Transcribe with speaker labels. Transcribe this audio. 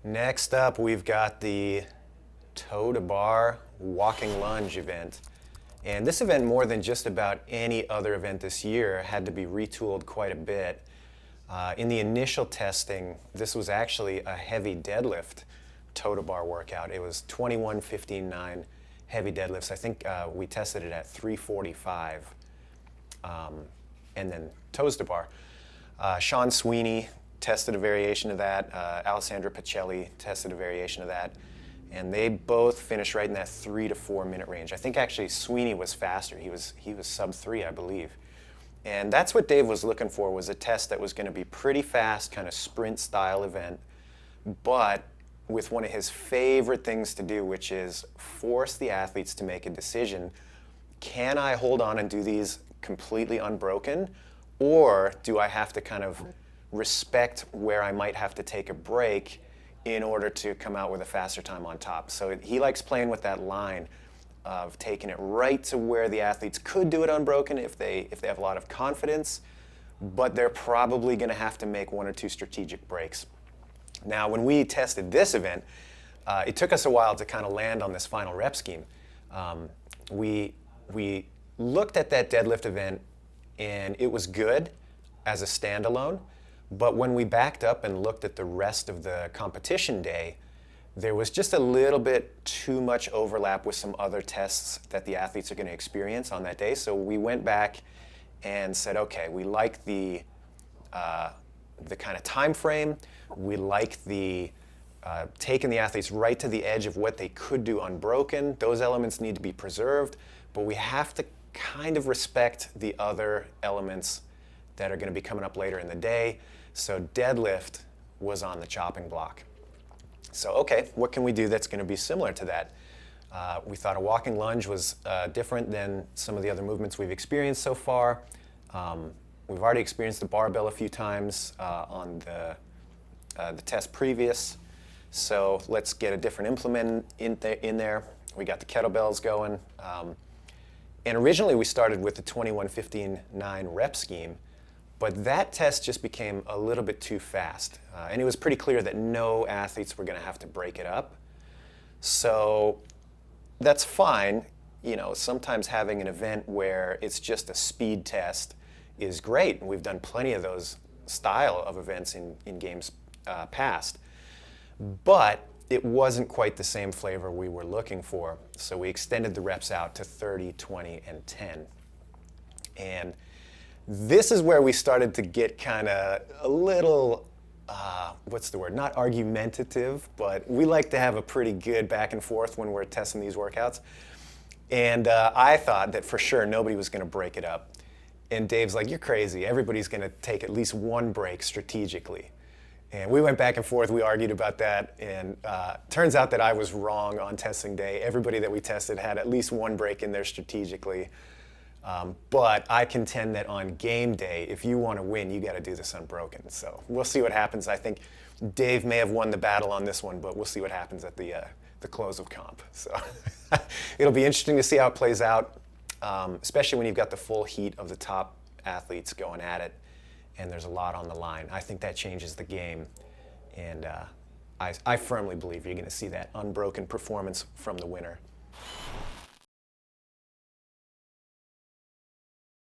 Speaker 1: Next up, we've got the toe to bar walking lunge event. And this event, more than just about any other event this year, had to be retooled quite a bit. In the initial testing, this was actually a heavy deadlift toe to bar workout. It was 21, 15, 9 heavy deadlifts. I think we tested it at 345. And then toes to bar. Sean Sweeney tested a variation of that. Alessandra Pacelli tested a variation of that. And they both finished right in that 3 to 4 minute range. I think actually Sweeney was faster. He was sub 3, I believe. And that's what Dave was looking for, was a test that was going to be pretty fast, kind of sprint style event, but with one of his favorite things to do, which is force the athletes to make a decision. Can I hold on and do these completely unbroken, or do I have to kind of respect where I might have to take a break in order to come out with a faster time on top? So he likes playing with that line of taking it right to where the athletes could do it unbroken if they have a lot of confidence, but they're probably going to have to make 1 or 2 strategic breaks. Now, when we tested this event, it took us a while to kind of land on this final rep scheme. We looked at that deadlift event, and it was good as a standalone, but when we backed up and looked at the rest of the competition day, there was just a little bit too much overlap with some other tests that the athletes are going to experience on that day. So we went back and said, okay, we like the kind of time frame. We like the taking the athletes right to the edge of what they could do unbroken. Those elements need to be preserved, but we have to kind of respect the other elements that are going to be coming up later in the day. So deadlift was on the chopping block. So okay, what can we do that's going to be similar to that? We thought a walking lunge was different than some of the other movements we've experienced so far. We've already experienced the barbell a few times on the test previous. So let's get a different implement in there. We got the kettlebells going. And originally we started with the 21, 15, 9 rep scheme, but that test just became a little bit too fast. And it was pretty clear that no athletes were going to have to break it up. So that's fine. You know, sometimes having an event where it's just a speed test is great. And we've done plenty of those style of events in games past. But it wasn't quite the same flavor we were looking for. So we extended the reps out to 30, 20, and 10. And this is where we started to get kind of a little, what's the word? Not argumentative, but we like to have a pretty good back and forth when we're testing these workouts. And I thought that for sure nobody was going to break it up. And Dave's like, you're crazy. Everybody's going to take at least one break strategically. And we went back and forth, we argued about that, and turns out that I was wrong on testing day. Everybody that we tested had at least one break in there strategically. But I contend that on game day, if you want to win, you got to do this unbroken. So we'll see what happens. I think Dave may have won the battle on this one, but we'll see what happens at the close of comp. So it'll be interesting to see how it plays out, especially when you've got the full heat of the top athletes going at it. And there's a lot on the line. I think that changes the game, and I firmly believe you're going to see that unbroken performance from the winner.